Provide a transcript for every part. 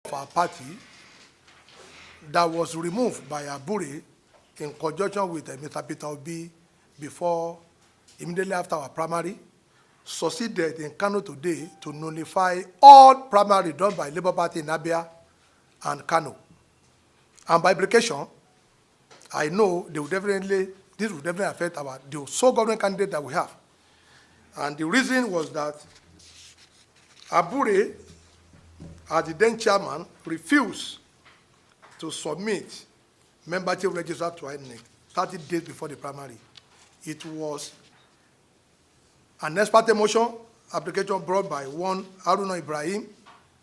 of our party that was removed by Abure in conjunction with Mr. Peter Obi immediately after our primary, succeeded in Kano today to nullify all primary done by Labour Party in Abia and Kano. And by implication, I know this will definitely affect the sole government candidate that we have. And the reason was that Abure, as the then chairman, refused to submit membership register to INEC 30 days before the primary. It was an ex parte motion application brought by one Haruna Ibrahim.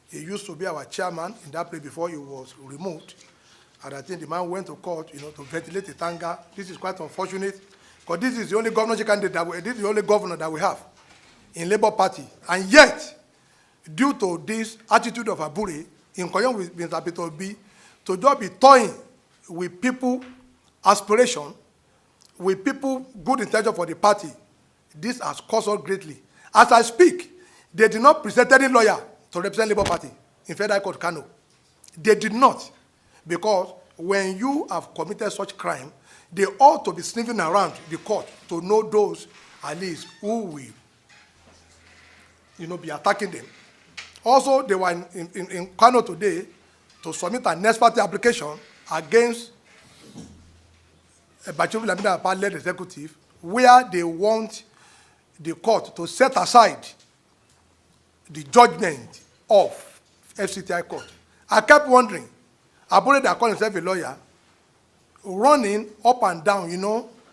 He used to be our chairman in that place before he was removed. And I think the man went to court, to ventilate the tanga. This is quite unfortunate, because this is the only governorship candidate this is the only governor that we have in Labour Party. And yet, due to this attitude of Abure, in conjunction with Mr. Peter Obi, to just be toying with people's aspiration, with people's good intention for the party, this has cost us greatly. As I speak, they did not present any lawyer to represent Labour Party in Federal Court Kano. They did not, because when you have committed such crime, they ought to be sniffing around the court to know those, at least, who will, be attacking them. Also, they were in Kano today to submit an ex parte application against a Bachovi Lamida-led executive, where they want the court to set aside the judgment of FCTI court. I kept wondering, Abure that called himself a lawyer, running up and down,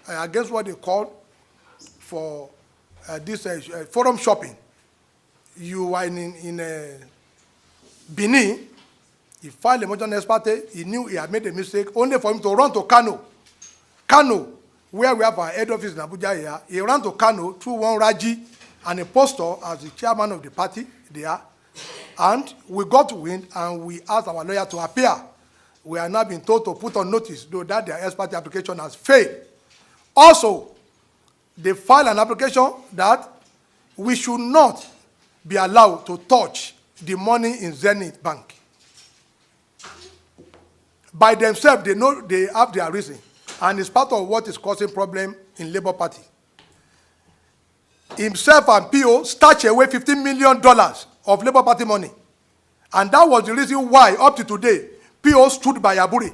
against what they call for this forum shopping. You are in Benin, he filed a motion ex parte, he knew he had made a mistake, only for him to run to Kano. Kano, where we have our head office in Abuja here, he ran to Kano through one Raji and a postor as the chairman of the party there. And we got wind and we asked our lawyer to appear. We are now being told to put on notice, though that their ex parte application has failed. Also, they filed an application that we should not be allowed to touch the money in Zenith Bank. By themselves, they know they have their reason. And it's part of what is causing problem in Labour Party. Himself and PO snatched away $15 million of Labour Party money. And that was the reason why, up to today, PO stood by Abure.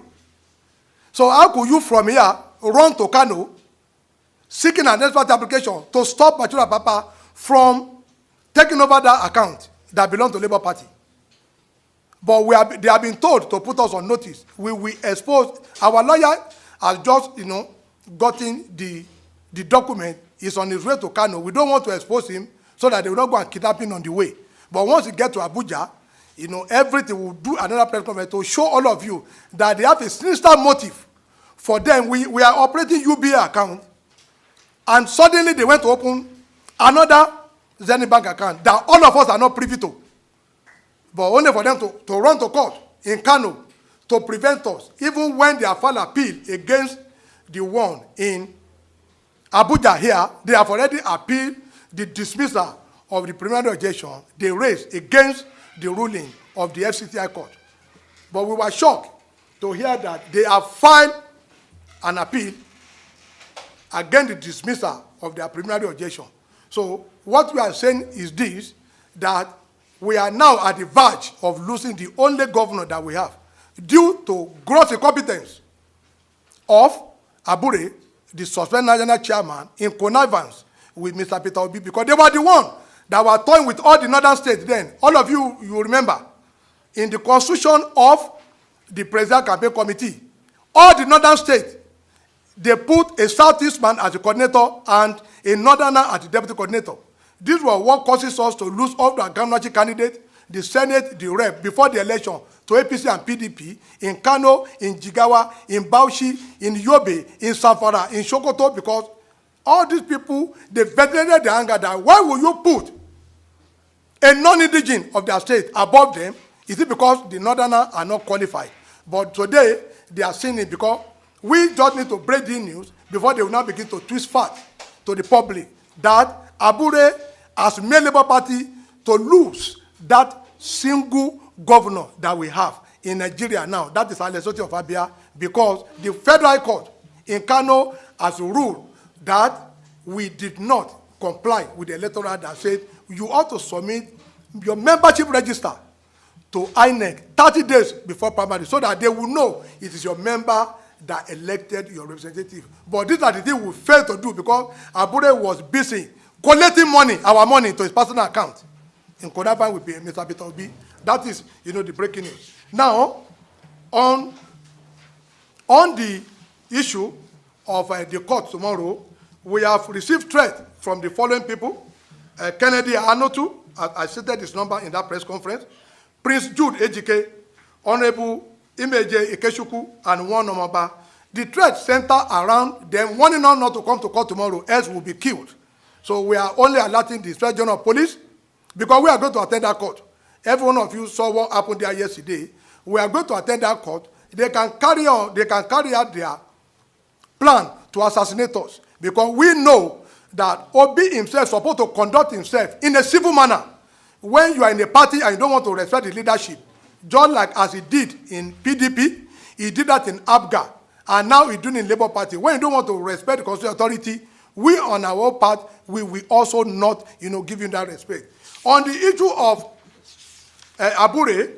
So how could you from here run to Kano, seeking an ex parte application to stop Bachura Papa from taking over that account that belonged to Labour Party? But they have been told to put us on notice. We will expose. Our lawyer has just, gotten the document. He's on his way to Kano. We don't want to expose him so that they will not go and kidnap him on the way. But once he gets to Abuja, everything will do another press conference to show all of you that they have a sinister motive for them. We are operating UBA account, and suddenly they went to open another Zenith Bank account that all of us are not privy to. But only for them to run to court in Kano to prevent us, even when they have filed appeal against the one in Abuja here, they have already appealed the dismissal of the preliminary objection they raised against the ruling of the FCTI court. But we were shocked to hear that they have filed an appeal against the dismissal of their preliminary objection. So what we are saying is this, that we are now at the verge of losing the only governor that we have due to gross incompetence of Abure, the suspended national chairman, in connivance with Mr. Peter Obi, because they were the one that were toying with all the northern states then. All of you remember, in the constitution of the presidential campaign committee, all the northern states, they put a southeast man as the coordinator and a northerner as the deputy coordinator. This was what causes us to lose all the governorship candidates, the Senate, the rep, before the election to APC and PDP, in Kano, in Jigawa, in Bauchi, in Yobe, in Zamfara, in Sokoto, because all these people, they ventilated their anger that why will you put a non-indigene of their state above them? Is it because the northerners are not qualified? But today, they are seeing it because we just need to break the news before they will now begin to twist facts to the public that Abure has made Labour Party to lose that single governor that we have in Nigeria now. That is Alessoti of Abia, because the Federal Court in Kano has ruled that we did not comply with the electoral that said you ought to submit your membership register to INEC 30 days before primary, so that they will know it is your member that elected your representative. But these are the things we failed to do, because Abure was busy collecting money, our money, to his personal account in connivance with Mr. Peter Obi. That is, the breaking news. Now, on the issue of the court tomorrow, we have received threat from the following people: Kennedy Anotu, I stated his number in that press conference; Prince Jude Ejike, Honorable Imeje Ikeshuku, and one Omaba. The threat center around them warning us not to come to court tomorrow, else we'll be killed. So we are only alerting the Inspector General of Police, because we are going to attend that court. Every one of you saw what happened there yesterday. We are going to attend that court. They can carry out their plan to assassinate us, because we know that Obi himself is supposed to conduct himself in a civil manner. When you are in a party and you don't want to respect the leadership, just like as he did in PDP, he did that in ABGA, and now he's doing in Labour Party. When you don't want to respect the constitutional authority, we on our part, we will also not, give you that respect. On the issue of Abure,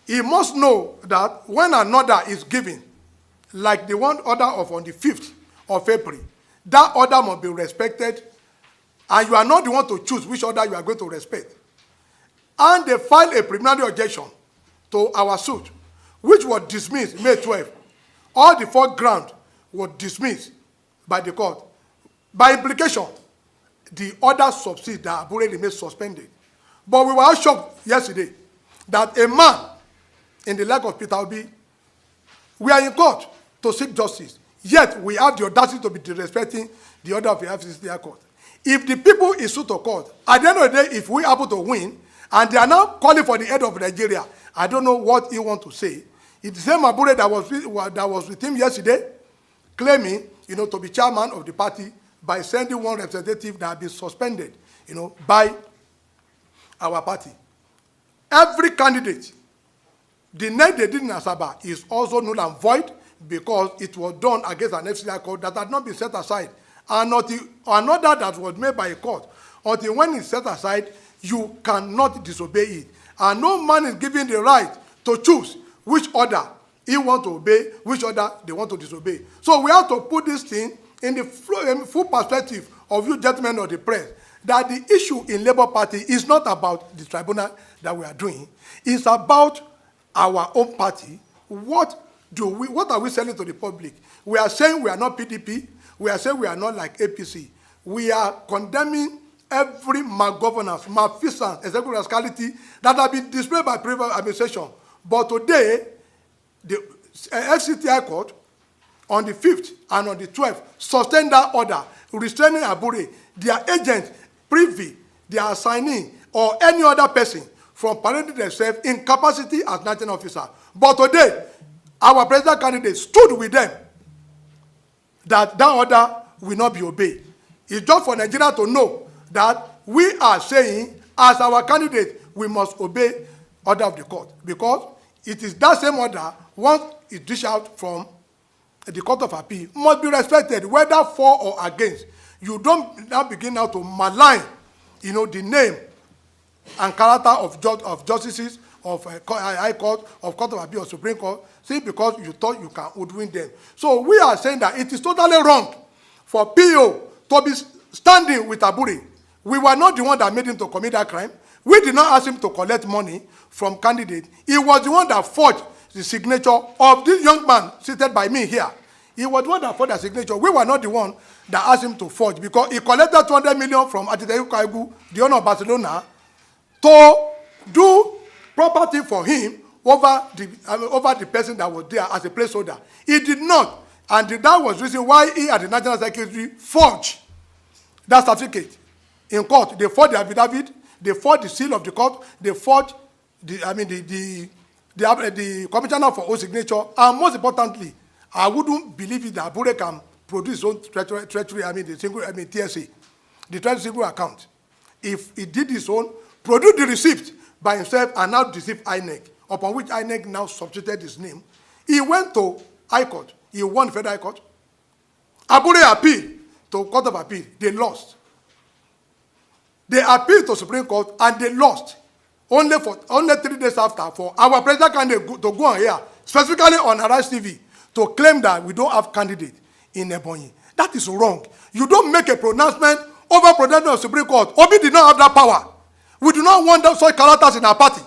he must know that when an order is given, like the one order of on the 5th of April, that order must be respected, and you are not the one to choose which order you are going to respect. And they filed a preliminary objection to our suit, which was dismissed May 12. All the 4 grounds were dismissed by the court. By implication, the order subsists that Abure remains suspended. But we were all shocked yesterday that a man in the like of Peter Obi, we are in court to seek justice, yet we have the audacity to be disrespecting the order of the FCC court. If the people is sued to court, at the end of the day, if we happen to win, and they are now calling for the head of Nigeria, I don't know what he wants to say. It's the same Abure that was with him yesterday, claiming, to be chairman of the party by sending one representative that had been suspended, by our party. Every candidate, the night they did in Asaba is also null and void, because it was done against an FCI court that had not been set aside. And until another that was made by a court, until when it's set aside, you cannot disobey it. And no man is given the right to choose which order he wants to obey, which order they want to disobey. So we have to put this thing in the full perspective of you gentlemen of the press, that the issue in Labour Party is not about the tribunal that we are doing. It's about our own party. What are we selling to the public? We are saying we are not PDP. We are saying we are not like APC. We are condemning every malgovernance, malfeasance, executive rascality that have been displayed by previous administration. But today, the FCTI court, on the 5th and on the 12th, sustained that order, restraining Abure, their agent, privy, their assignee, or any other person from parading themselves in capacity as national officer. But today, our president candidate stood with them that order will not be obeyed. It's just for Nigeria to know that we are saying, as our candidate, we must obey order of the court, because it is that same order, once it dished out from the Court of Appeal, must be respected, whether for or against. You don't now begin now to malign, the name and character of justices of High Court, of Court of Appeal, or Supreme Court, see, because you thought you can hoodwink them. So we are saying that it is totally wrong for PO to be standing with Abure. We were not the one that made him to commit that crime. We did not ask him to collect money from candidates. He was the one that forged the signature of this young man seated by me here. He was the one that forged the signature. We were not the one that asked him to forge, because he collected 200 million from Atiteyu Kaigu, the owner of Barcelona, to do property for him over the person that was there as a placeholder. He did not, and that was the reason why he and the National Secretary forged that certificate in court. They forged the affidavit, they forged the seal of the court, they forged the commissioner for own signature, and most importantly, I wouldn't believe it that Abure can produce his own treasury, TSA, the treasury single account. If he did his own, produce the receipt by himself and now deceived INEC, upon which INEC now substituted his name. He went to High Court. He won Federal High Court. Abure appealed to Court of Appeal. They lost. They appealed to Supreme Court and they lost. Only 3 days after, for our president candidate to go on here, specifically on Arise TV, to claim that we don't have candidate in Ebonyi. That is wrong. You don't make a pronouncement over pronouncement of Supreme Court. Obi did not have that power. We do not want such characters in our party.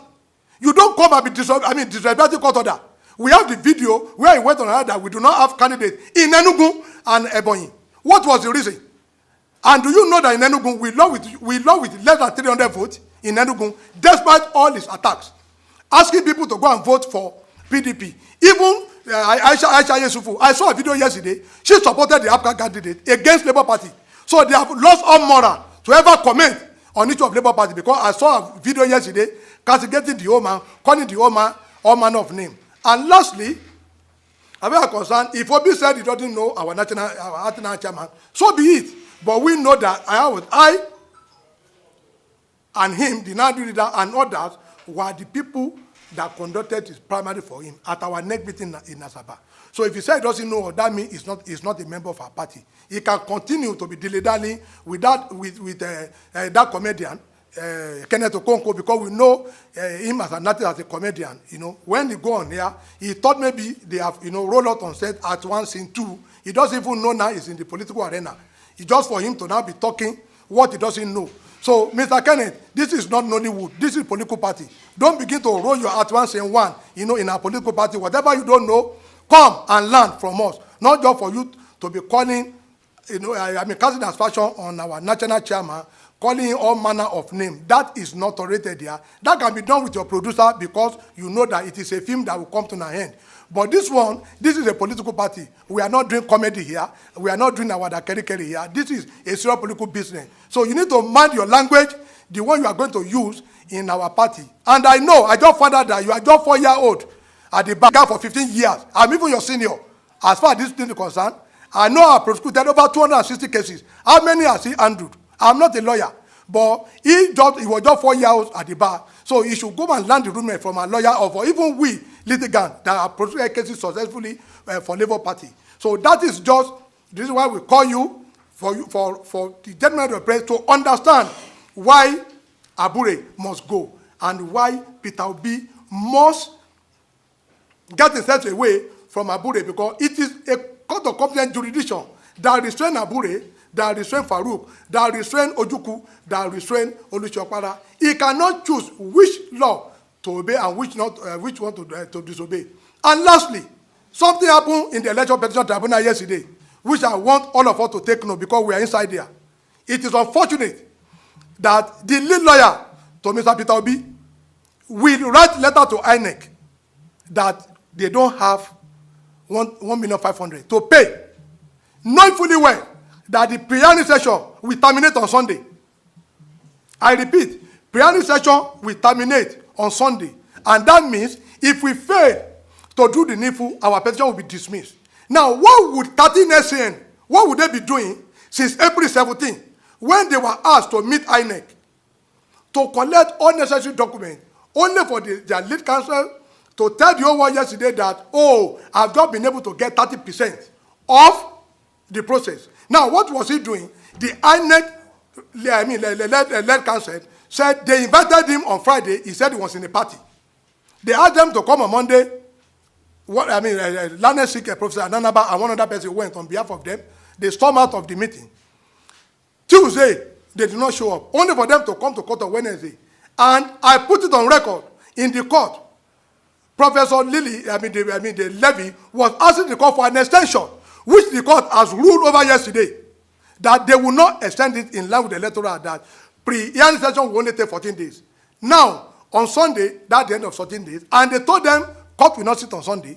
You don't come and be disrespecting court order. We have the video where he went on that we do not have candidates in Enugu and Ebonyi. What was the reason? And do you know that in Enugu, we lost with less than 300 votes in Enugu, despite all his attacks, asking people to go and vote for PDP. Even Aisha Yesufu, I saw a video yesterday, she supported the APCA candidate against Labour Party. So they have lost all moral to ever comment on each of Labour Party, because I saw a video yesterday castigating the old man, calling the old man all manner of name. And lastly, I'm very concerned, if Obi said he doesn't know our national chairman, so be it. But we know that I and him, the national leader and others, were the people that conducted his primary for him at our next meeting in Asaba. So if he said he doesn't know, that means he's not a member of our party. He can continue to be dilly-dally with that comedian, Kenneth Okonkwo, because we know him as an artist, as a comedian. You know, when he go on here, he thought maybe they have, roll out on set at one scene two. He doesn't even know now he's in the political arena. It's just for him to now be talking what he doesn't know. So, Mr. Kenneth, this is not Nollywood. This is political party. Don't begin to roll your at once in one, in our political party. Whatever you don't know, come and learn from us. Not just for you to be calling, casting aspersion on our national chairman, calling him all manner of names. That is not tolerated here. That can be done with your producer because you know that it is a film that will come to an end. But this is a political party. We are not doing comedy here. We are not doing our dakeri here. This is a serious political business. So you need to mind your language, the one you are going to use in our party. And I know, I just found out that you are just 4-year-old at the back for 15 years. I'm even your senior. As far as this thing is concerned, I know I prosecuted over 260 cases. How many has he handled? I'm not a lawyer. But he was just 4 years at the bar. So he should go and learn the rudiment from a lawyer, or for even we litigants that have prosecuted cases successfully for Labour Party. So that is just, this is why we call you for the gentleman of the press to understand why Abure must go and why Peter Obi must get himself away from Abure, because it is a court of competent jurisdiction that restrain Abure, that restrain Farouk, that restrain Ojuku, that restrain Olusegun. He cannot choose which law to obey and which one to disobey. And lastly, something happened in the election petition tribunal yesterday, which I want all of us to take note because we are inside there. It is unfortunate that the lead lawyer to Mr. Peter Obi will write letter to INEC that they don't have 1,500,000 to pay, knowing fully well that the pre-hearing session will terminate on Sunday. I repeat, pre-hearing session will terminate on Sunday. And that means if we fail to do the needful, our petition will be dismissed. Now, what would 13 SAN, what would they be doing since April 17, when they were asked to meet INEC to collect all necessary documents, only for their lead counsel to tell the whole world yesterday that, oh, I've just been able to get 30% of the process. Now, what was he doing? The INEC, lead counsel, said they invited him on Friday. He said he was in a party. They asked them to come on Monday. Learned Sick, Professor Ananaba, and one other person went on behalf of them. They stormed out of the meeting. Tuesday, they did not show up, only for them to come to court on Wednesday. And I put it on record in the court. Professor the Levy was asking the court for an extension, which the court has ruled over yesterday, that they will not extend it in line with the electoral, that pre-hearing session will only take 14 days. Now, on Sunday, that's the end of 14 days, and they told them court will not sit on Sunday.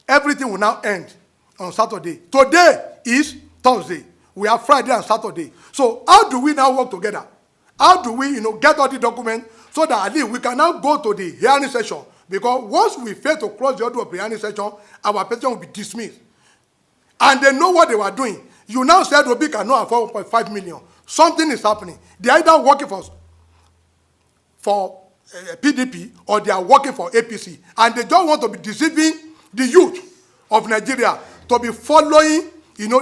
Everything will now end on Saturday. Today is Thursday. We have Friday and Saturday. So how do we now work together? How do we, get all the documents so that at least we can now go to the hearing session? Because once we fail to cross the order of the hearing session, our petition will be dismissed. And they know what they were doing. You now said Obi cannot afford 1.5 million. Something is happening. They are either working for PDP or they are working for APC. And they just want to be deceiving the youth of Nigeria to be following,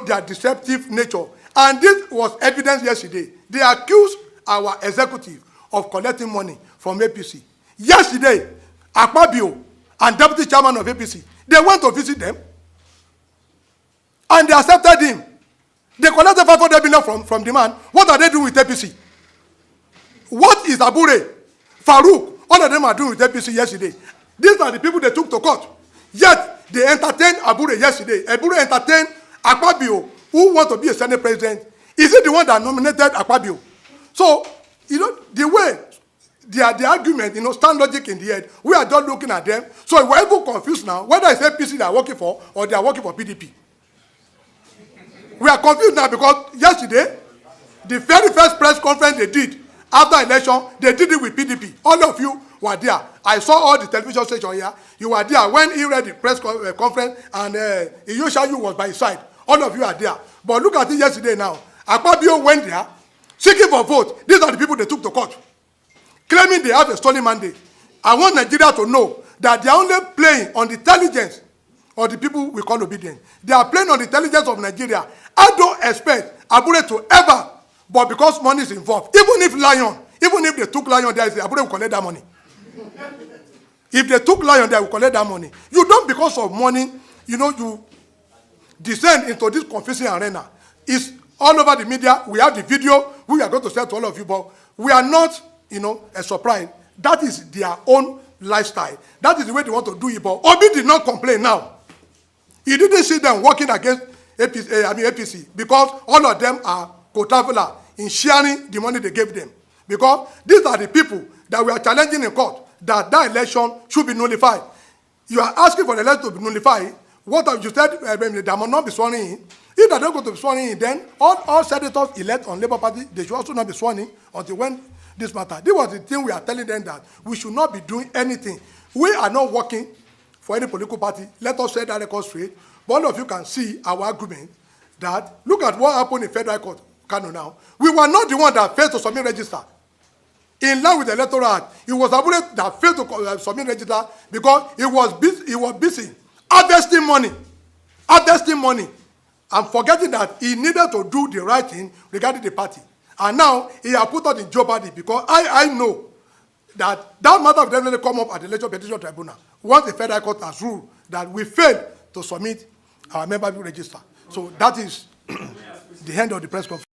their deceptive nature. And this was evidence yesterday. They accused our executive of collecting money from APC. Yesterday, Akpabio and deputy chairman of APC, they went to visit them and they accepted him. They collected 500 million from the man. What are they doing with APC? What is Abure, Farouk, all of them are doing with APC yesterday? These are the people they took to court. Yet, they entertained Abure yesterday. Abure entertained Akpabio, who wants to be a Senate president. Is it the one that nominated Akpabio? So, the way the argument, stand logic in the head, we are just looking at them. So we're even confused now, whether it's APC they are working for or they are working for PDP. We are confused now because yesterday, the very first press conference they did after election, they did it with PDP. All of you were there. I saw all the television stations here. You were there when he read the press conference and Iyoshayu was by his side. All of you are there. But look at it yesterday now. Akpabio went there, seeking for vote. These are the people they took to court, claiming they have a stolen mandate. I want Nigeria to know that they are only playing on the intelligence of the people we call obedient. They are playing on the intelligence of Nigeria. I don't expect Abure to ever, but because money is involved, even if they took Lion, there is Abure will collect that money. If they took Lion, they will collect that money. You don't, because of money, you descend into this confusing arena. It's all over the media. We have the video. We are going to share to all of you, but we are not, a surprise. That is their own lifestyle. That is the way they want to do it. But Obi did not complain now. He didn't see them working against APC because all of them are co-traveler in sharing the money they gave them. Because these are the people that we are challenging in court that election should be nullified. You are asking for the election to be nullified. What have you said? They must not be sworn in. If they don't go to be sworn in, then all senators elect on Labour Party, they should also not be sworn in until when this matter. This was the thing we are telling them, that we should not be doing anything. We are not working for any political party. Let us set that record straight. But all of you can see our argument that, look at what happened in Federal Court, Kano now. We were not the one that failed to submit register. In line with the Electoral Act, it was Abure that failed to submit register because he was busy harvesting money, and forgetting that he needed to do the right thing regarding the party. And now he has put us in jeopardy because I know that matter will definitely come up at the Election Petition Tribunal once the Federal Court has ruled that we failed to submit our membership register. So that is the end of the press conference.